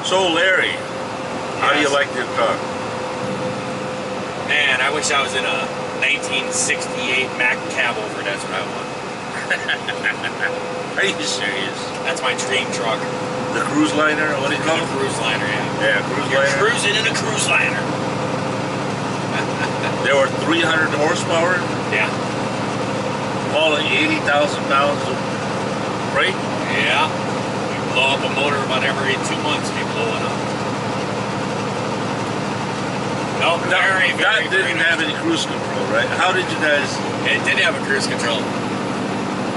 So Larry, how do you like the truck? Man, I wish I was in a 1968 Mack Cabover. That's what I want. Are you serious? That's my dream truck. The cruise liner, or what do you call it? The cruise liner, yeah. Yeah, cruise You're liner. cruising in a cruise liner. There were 300 horsepower, Yeah. hauling 80,000 pounds of freight. Yeah. We blow up a motor about every 2 months. We blow it up. Nope, very, That very didn't have any cruise control, right? How did you guys? It did have a cruise control.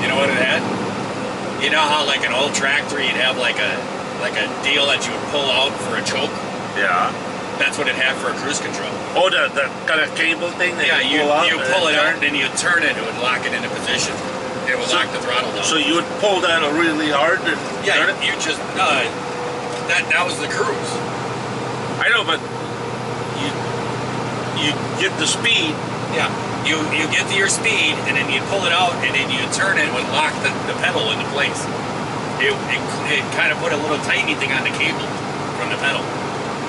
You know what it had? You know how like an old tractor you'd have like a deal that you would pull out for a choke? Yeah. That's what it had for a cruise control. Oh, the kind of cable thing that Yeah, you pull out. you pull it out and then you turn it would lock it into position. It would lock the throttle down. So you would pull that really hard and yeah, turn it? you just that was the cruise. I know, but you get the speed. Yeah, you get to your speed and then you pull it out and then you turn it and would lock the pedal into place. It kind of put a little tiny thing on the cable from the pedal.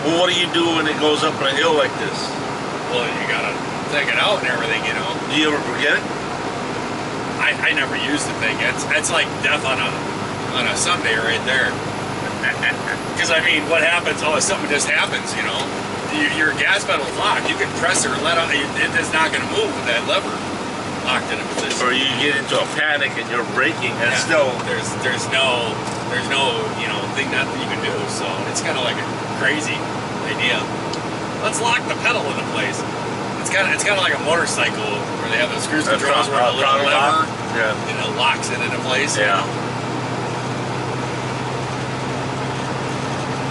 Well, what do you do when it goes up a hill like this? Well, you gotta take it out and everything, you know. Do you ever forget it? I never used the thing. It's like death on a Sunday right there. Because I mean, what happens? Oh, something just happens, you know. Your gas pedal's locked. You can press it or let out. It is not going to move with that lever locked in a position. Or you get into a panic and you're braking and still there's no thing that you can do. So it's kind of like a crazy idea. Let's lock the pedal into place. It's kind of like a motorcycle where they have those cruise controls where a little lever and it locks it into place. Yeah.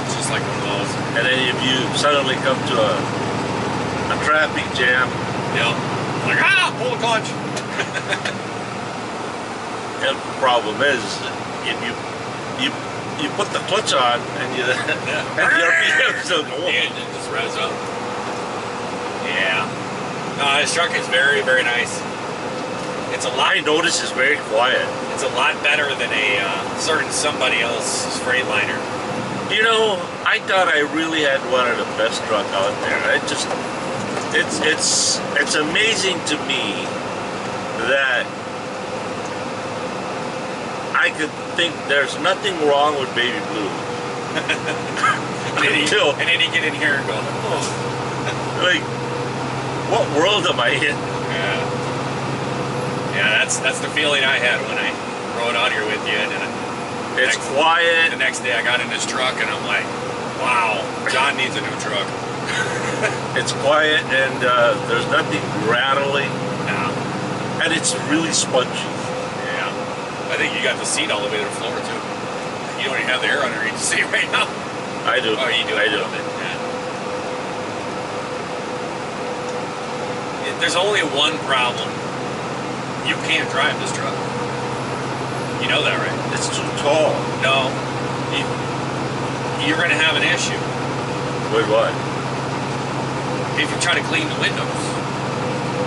It's just like one of those. And then if you suddenly come to a traffic jam, like pull the clutch. and the problem is if you put the clutch on and you and your RPM still go. Yeah, it just revs up. Yeah. No, this truck is very, very nice. It's a lot. I notice it's very quiet. It's a lot better than a certain somebody else's Freightliner. You know, I thought I really had one of the best truck out there. It's amazing to me that I could think there's nothing wrong with Baby Blue. And then you get in here and go, oh. Like, what world am I in? Yeah, that's the feeling I had when I rode out here with you. And then it's quiet. The next day I got in this truck and I'm like, wow, John needs a new truck. It's quiet and there's nothing rattling. No. And it's really spongy. Yeah. I think you got the seat all the way to the floor too. You don't even have the air underneath the seat right now. I do. Oh, you do. I do. Yeah. There's only one problem. You can't drive this truck. You know that, right? It's too tall. No. You're going to have an issue. With what? If you try to clean the windows.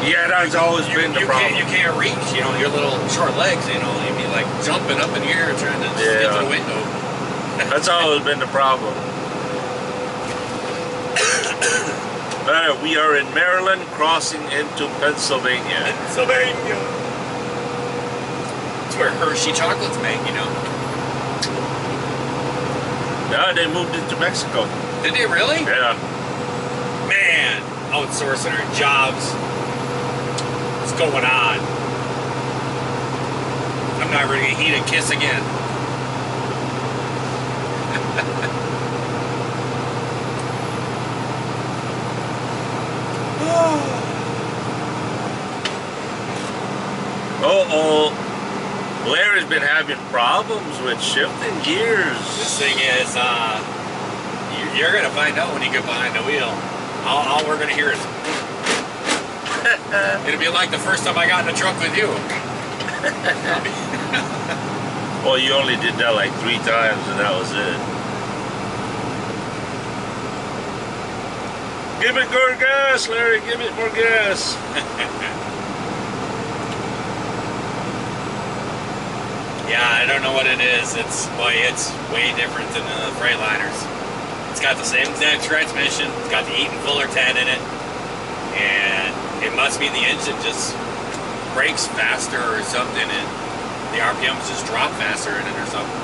Yeah, that's always been the problem. You can't reach, you know, your little short legs, you know. You'd be like jumping up in the air trying to get to the window. That's always been the problem. We are in Maryland, crossing into Pennsylvania. Pennsylvania. It's where Hershey chocolate's made, you know. Yeah, they moved into Mexico. Did they really? Yeah. Man, outsourcing our jobs. What's going on? I'm not ready to eat a kiss again. Uh-oh. Larry's been having problems with shifting gears. This thing is, you're going to find out when you get behind the wheel. All we're going to hear is... It'll be like the first time I got in a truck with you. Well, you only did that like 3 times and that was it. Give it more gas, Larry. Give it more gas. Yeah, I don't know what it is. It's way different than the Freightliners. It's got the same exact transmission. It's got the Eaton Fuller 10 in it. And it must be the engine just brakes faster or something, and the RPMs just drop faster in it or something.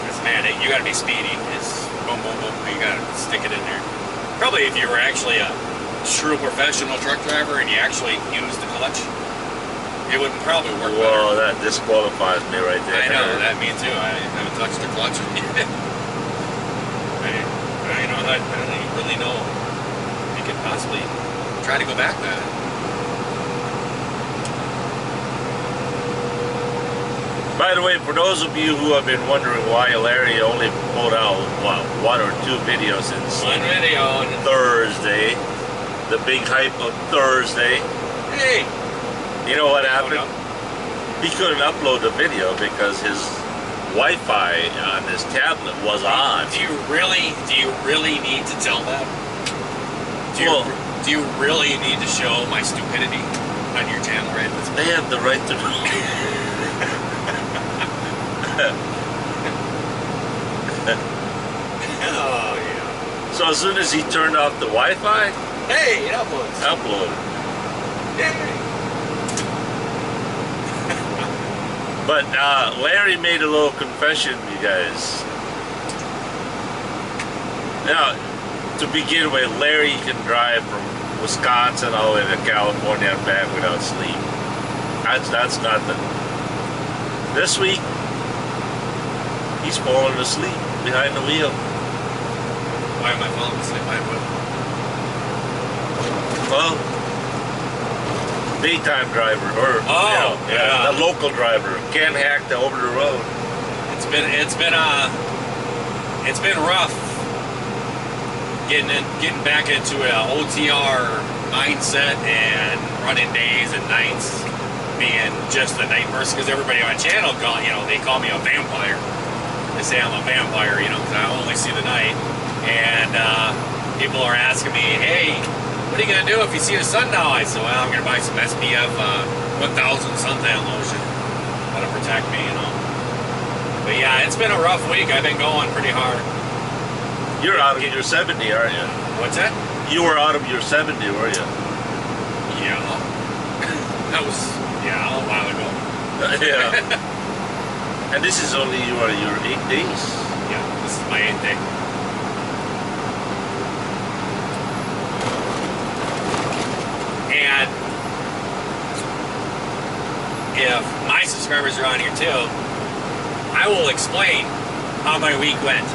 Because, man, you got to be speedy. It's boom, boom, boom. You got to stick it in there. Probably if you were actually a true professional truck driver and you actually use the clutch, it wouldn't probably work better. Well, that disqualifies me right there. I know, that me too. I haven't touched the clutch. I don't really know if you could possibly try to go back that. By the way, for those of you who have been wondering why Larry only pulled out, what, 1 or 2 videos since One video on Thursday, the big hype of Thursday. Hey! You know what happened? He couldn't upload the video because his Wi-Fi on his tablet was on. Do you really need to tell them? Do you really need to show my stupidity on your channel right this They have the right to do Oh, yeah. So as soon as he turned off the Wi-Fi, Hey, it uploads. uploaded. Yay. But Larry made a little confession, you guys. Now, to begin with, Larry can drive from Wisconsin all the way to California and back without sleep. That's nothing. This week, he's falling asleep behind the wheel. Why am I falling asleep behind the wheel? Well, daytime driver, or the local driver, can't hack the over the road. It's been rough getting back into an OTR mindset and running days and nights, being just a night person. Because everybody on my channel, they call me a vampire. They say I'm a vampire, because I only see the night. And people are asking me, hey, what are you going to do if you see the sun now? I said, well, I'm going to buy some SPF 1000 suntan lotion. That'll protect me, But yeah, it's been a rough week. I've been going pretty hard. You're out of your 70, aren't you? What's that? You were out of your 70, were you? Yeah. That was, a while ago. Yeah. And this is only your 8 days? Yeah, this is my 8th day. And if my subscribers are on here too, I will explain how my week went.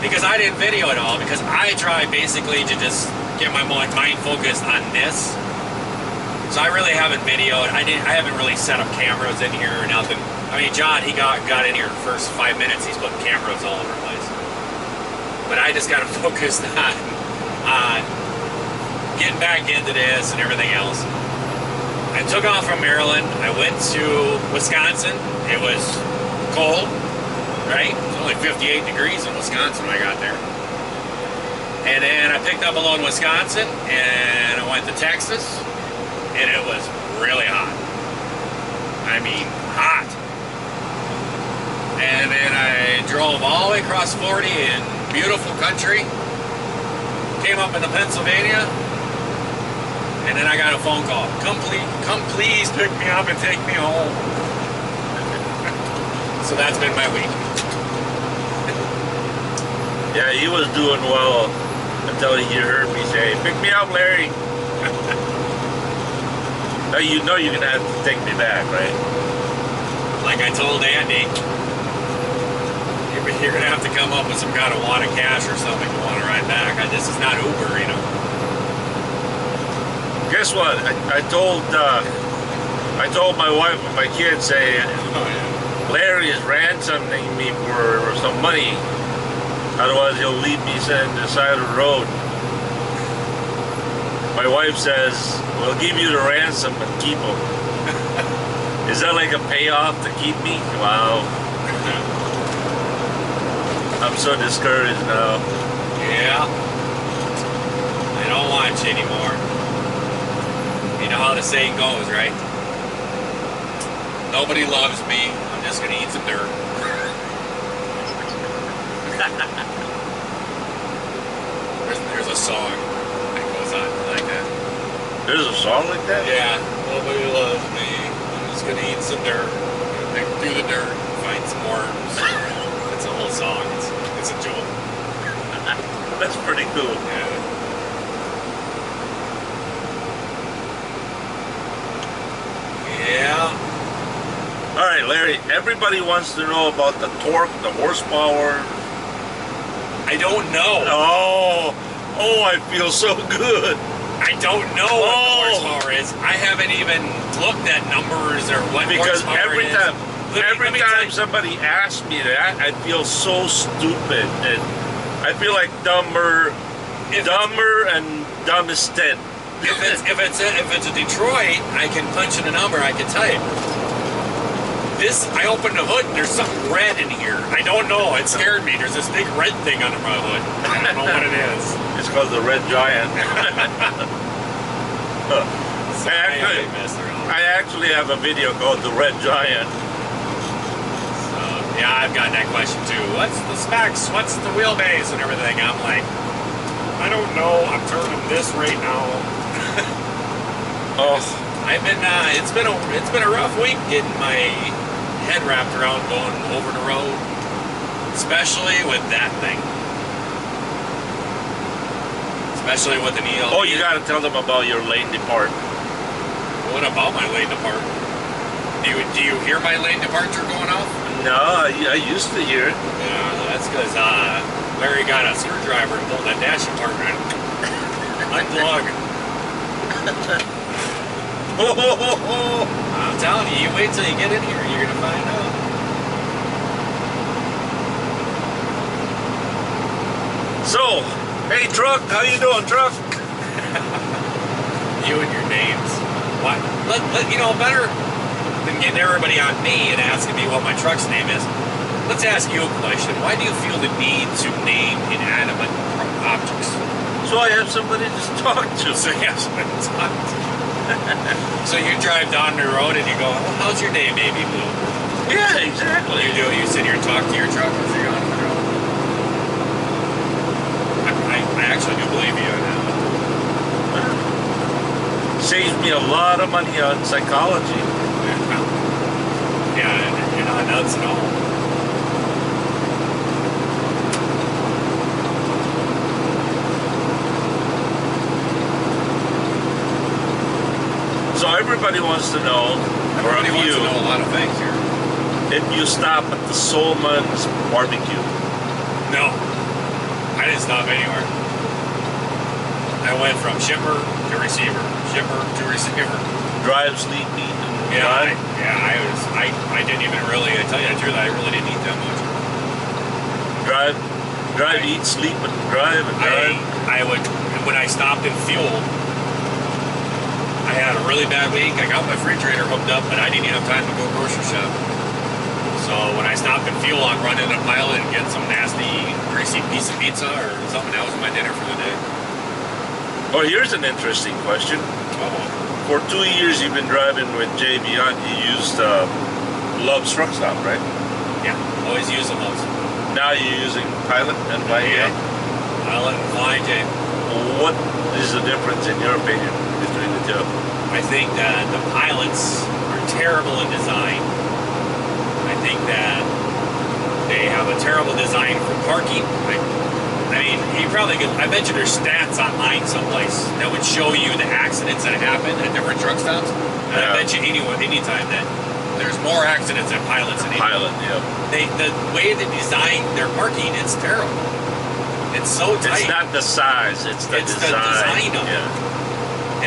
Because I didn't video it all, because I try basically to just get my mind focused on this. So I really haven't videoed. I haven't really set up cameras in here or nothing. I mean, John, he got in here the first 5 minutes, he's putting cameras all over the place. But I just got to focus on getting back into this and everything else. I took off from Maryland. I went to Wisconsin. It was cold, right? It was only 58 degrees in Wisconsin when I got there. And then I picked up a load in Wisconsin, and I went to Texas, and it was really hot. I mean, hot. And then I drove all the way across 40 in beautiful country, came up into Pennsylvania, and then I got a phone call. Come please pick me up and take me home. So that's been my week. Yeah, he was doing well until he heard me say, pick me up, Larry. Now you know you're going to have to take me back, right? Like I told Andy, you're going to have to come up with some kind of wad of cash or something to want to ride back. This is not Uber, Guess what? I told my wife and my kids, say, Larry is ransoming me for some money. Otherwise, he'll leave me on the side of the road. My wife says, we'll give you the ransom and keep him. Is that like a payoff to keep me? Wow. I'm so discouraged now. Yeah. I don't want you anymore. You know how the saying goes, right? Nobody loves me. I'm just going to eat some dirt. song that goes on like that. There's a song like that? Yeah. Nobody loves me. I'm just gonna eat some dirt. Dig through the dirt, find some worms. It's a whole song. It's a joke. That's pretty cool. Yeah. All right, Larry, everybody wants to know about the torque, the horsepower. I don't know. Oh, I feel so good. I don't know what the horsepower is. I haven't even looked at numbers or what Because horsepower every is. time, Let me tell you- somebody asks me that, I feel so stupid, and I feel like dumber and dumbest. If it's a Detroit, I can punch in a number. I can tell you. This, I opened the hood and there's something red in here. I don't know. It scared me. There's this big red thing under my hood. I don't know what it is. It's called the Red Giant. I actually have a video called the Red Giant. So, yeah, I've got that question too. What's the specs? What's the wheelbase and everything? I'm like, I don't know. I'm turning this right now. I've been. It's been a rough week getting my head wrapped around going over the road, especially with that thing. Especially with an ELD. Oh, you got to tell them about your lane depart. What about my lane depart? Do you hear my lane departure going off? No, I used to hear it. Yeah, that's because Larry got a screwdriver and pulled that dash apart and unplug. I'm telling you, you wait till you get in here, you're gonna find out. So, hey truck, how you doing, truck? You and your names. What? You know, better than getting everybody on me and asking me what my truck's name is. Let's ask you a question. Why do you feel the need to name inanimate objects? So I have somebody to talk to. So yes, talk to. So you drive down the road and you go, well, how's your day, baby blue? Yeah, exactly. You sit here and talk to your truck as you're on the road. I actually do believe you now. Saves me a lot of money on psychology. Yeah, and you're not nuts at all. So everybody wants to know, Everybody wants to know a lot of things here. if you stop at the Soulman's barbecue. No, I didn't stop anywhere. I went from shipper to receiver, shipper to receiver. Drive, sleep, eat, and drive. I didn't even really, I tell you the truth, I really didn't eat that much. Drive, eat, sleep, and drive, and drive. I would, when I stopped and fueled, I had a really bad week. I got my refrigerator hooked up, but I didn't even have time to go grocery shop. So when I stopped and fuel, I'd run in a pilot and get some nasty, greasy piece of pizza or something. That was my dinner for the day. Well, here's an interesting question. For 2 years you've been driving with JB, you used Love's Truck Stop, right? Yeah, always use the Loves. Now you're using Pilot and Flying J. Pilot and Flying J. What is the difference, in your opinion, between the two? I think that the pilots are terrible in design. I think that they have a terrible design for parking. I mean, you probably could, I bet you there's stats online someplace that would show you the accidents that happen at different truck stops. And I bet you anytime that there's more accidents at pilots than Pilot, yeah. the way they design their parking, it's terrible. It's so tight. It's not the size, it's the design of it.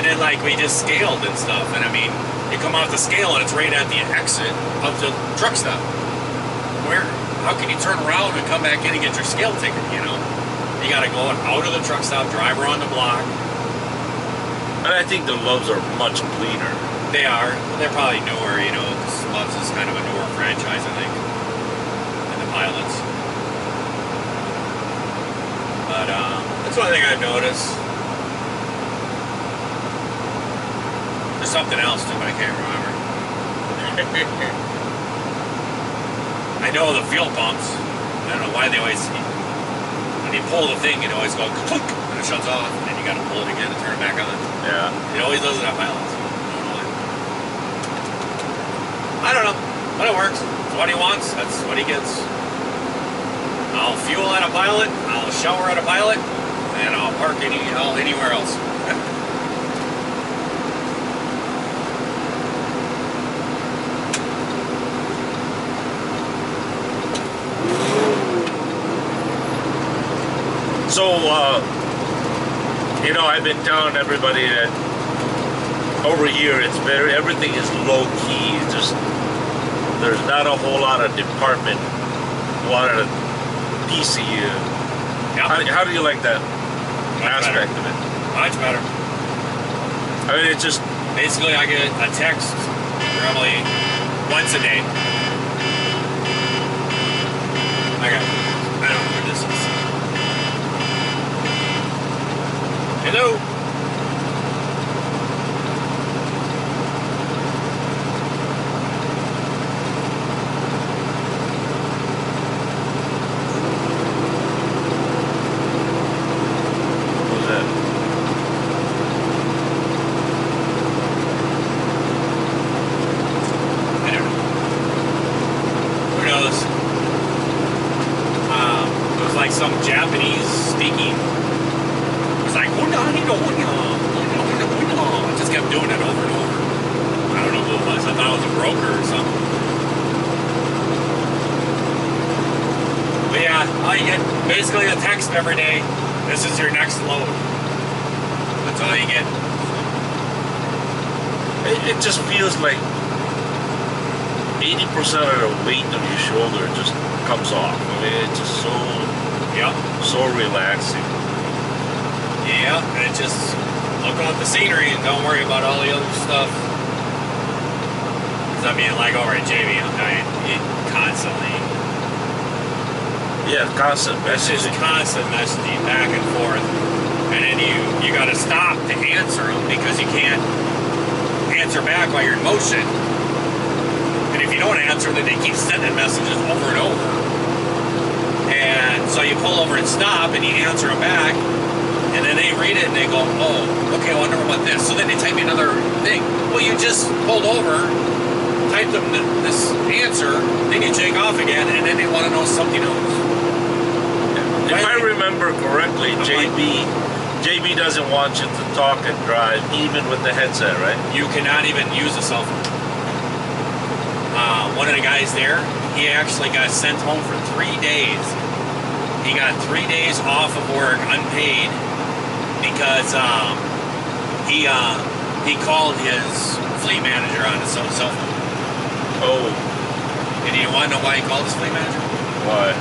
And then like we just scaled and stuff, and I mean, you come off the scale and it's right at the exit of the truck stop. How can you turn around and come back in and get your scale ticket, you know? You gotta go out of the truck stop, drive around the block. And I think the Loves are much cleaner. They are. They're probably newer, you know. Loves is kind of a newer franchise, I think, than the Pilots. But that's one thing I've noticed. There's something else too, but I can't remember. I know the fuel pumps. I don't know why they always, when you pull the thing, it always goes clunk, and it shuts off, and then you got to pull it again and turn it back on. Yeah. It always does it on pilots. I don't know, but it works. It's what he wants. That's what he gets. I'll fuel at a pilot. I'll shower at a pilot, and I'll park anywhere else. So, you know, I've been telling everybody that over here everything is low key. There's not a whole lot of department, a lot of PCU. Yep. How do you like that Much aspect better. of it? Much better. I mean, it's just Basically, I get a text probably once a day. I don't know who this is. Hello. what's that? I don't know. Who knows? It was like some Japanese speaking. It was like, I just kept doing it over and over. I don't know who it was. I thought it was a broker or something. But yeah, I get basically a text every day. This is your next load. That's all you get. It just feels like 80% of the weight of your shoulder just comes off. I mean, it's just so relaxing. Yeah, and it just look out the scenery and don't worry about all the other stuff. Cause I mean, like over at JB, it constantly. Yeah, constant It's just messaging. constant messaging back and forth, and then you got to stop to answer them because you can't answer back while you're in motion. And if you don't answer, then they keep sending messages over and over. And so you pull over and stop, and you answer them back. And then they read it and they go, oh, okay, I wonder about this. So then they type me another thing. Well, you just pulled over, typed them this answer, then you take off again, and then they want to know something else. If I remember correctly, JB doesn't want you to talk and drive even with the headset, right? You cannot even use a cell phone. One of the guys there, he actually got sent home for 3 days. He got 3 days off of work, unpaid, because he called his fleet manager on his cell phone. Oh, And you want to know why he called his fleet manager? why?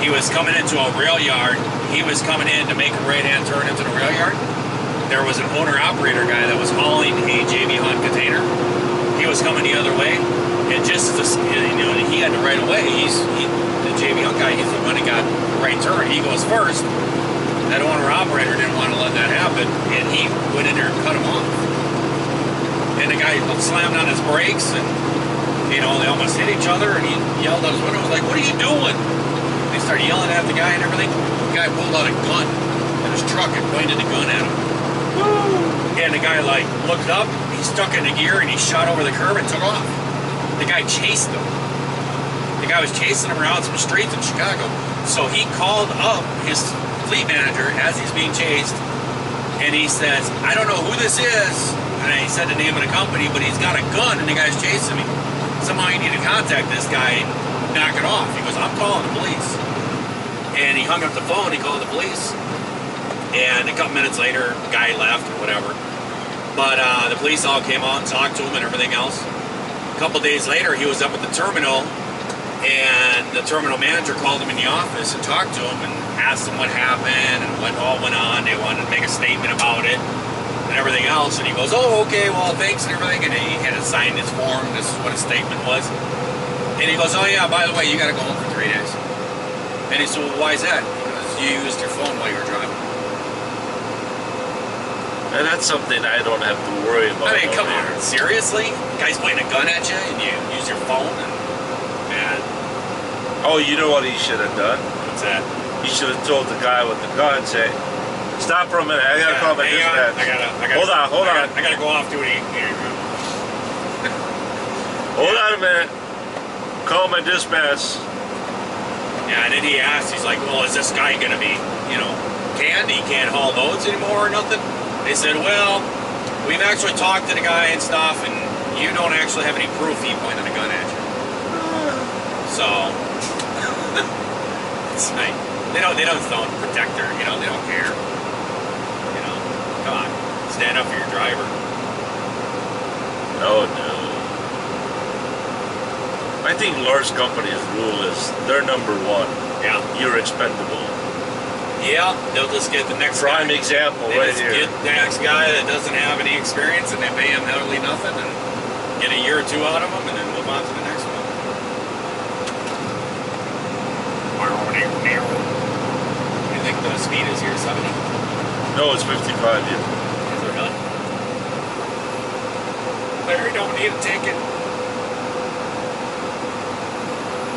He was coming into a rail yard. He was coming in to make a right-hand turn into the rail yard. There was an owner-operator guy that was hauling a JB Hunt container. He was coming the other way, and just as he had the right of way. The JB Hunt guy. He's the one that got the right turn. He goes first. That owner-operator didn't want to let that happen, and he went in there and cut him off. And the guy slammed on his brakes, and they almost hit each other. And he yelled out his window, was like, "What are you doing?" They started yelling at the guy and everything. The guy pulled out a gun in his truck and pointed the gun at him. And the guy looked up, he stuck in the gear and he shot over the curb and took off. The guy chased him. The guy was chasing him around some streets in Chicago. So he called up his fleet manager as he's being chased, and he says, "I don't know who this is." And he said the name of the company, but he's got a gun and the guy's chasing me. Somehow you need to contact this guy and knock it off. He goes, "I'm calling the police." And he hung up the phone, he called the police. And a couple minutes later, the guy left or whatever. But the police all came out and talked to him and everything else. A couple days later, he was up at the terminal, and the terminal manager called him in the office and talked to him and asked him what happened and what all went on. They wanted to make a statement about it and everything else. And he goes, "Oh, okay, well, thanks," and everything. And he had to sign his form. This is what his statement was. And he goes, "Oh, yeah, by the way, you got to go home for 3 days." And he said, "Well, why is that?" Because you used your phone while you were driving. And that's something I don't have to worry about. I mean, come over here. on, seriously? The guy's pointing a gun at you and you use your phone? And Oh, you know what he should have done? what's that? He should have told the guy with the gun, say, Stop for a minute. I gotta call my hang on. dispatch. I gotta. Hold on. I gotta go off duty. Here you go. Hold on a minute. Call my dispatch. Yeah, and then he asked, he's like, well, is this guy gonna be, you know, canned? He can't haul loads anymore or nothing? They said, well, we've actually talked to the guy and stuff, and you don't actually have any proof he pointed a gun at you. So, it's like, they don't protect her, you know, they don't care. You know, come on, stand up for your driver. Oh no. I think large companies' rule is they're number one. Yeah. You're expendable. Yeah, they'll just get the next Prime guy. example They right just here. get the next guy that doesn't have any experience, and they pay him nearly nothing, and get a year or two out of him, and then move on to the next one. You think the speed is here 70? No, it's 55 here. Is it really? Larry, don't need a ticket.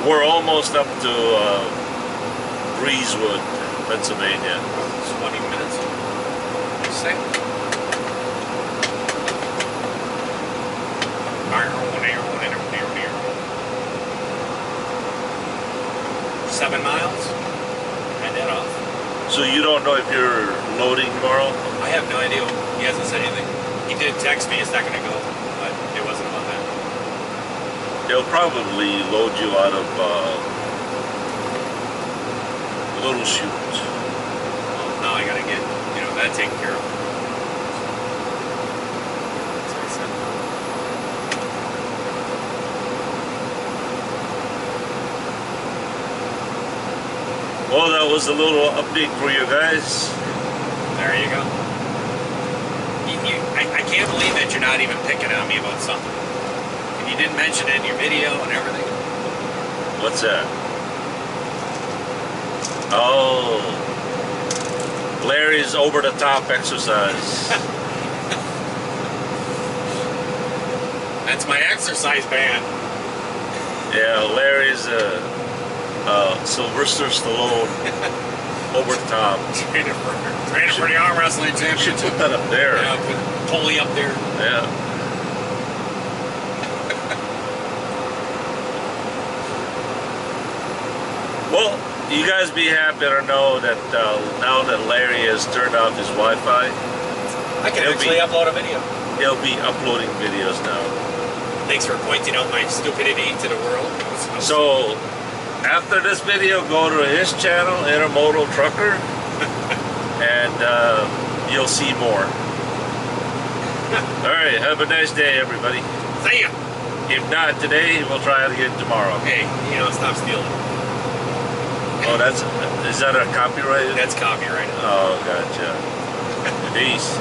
We're almost up to Breezewood, Pennsylvania. 20 minutes. Say. 7 miles. And then off. So you don't know if you're loading tomorrow? I have no idea. He hasn't said anything. He did text me a second ago, but it wasn't about that. They'll probably load you out of Little Chute. Well, now I gotta get, you know, that taken care of. That's what he said. Well, that was a little update for you guys. There you go. I can't believe that you're not even picking on me about something. And you didn't mention it in your video and everything. What's that? Oh, Larry's over the top exercise. That's my exercise band. Yeah, Larry's Sylvester Stallone over the top. Training for the arm wrestling Should championship. put that up there. Yeah, put Pulley up there. Yeah. Well, you guys be happy to know that now that Larry has turned off his Wi-Fi, I can actually upload a video. he'll be uploading videos now. Thanks for pointing out my stupidity to the world. So, after this video, go to his channel, Intermodal Trucker, and you'll see more. All right, have a nice day, everybody. See ya. If not today, we'll try it again tomorrow. Hey, you know, stop stealing. Oh, is that a copyrighted? That's copyrighted. Oh, gotcha. Peace.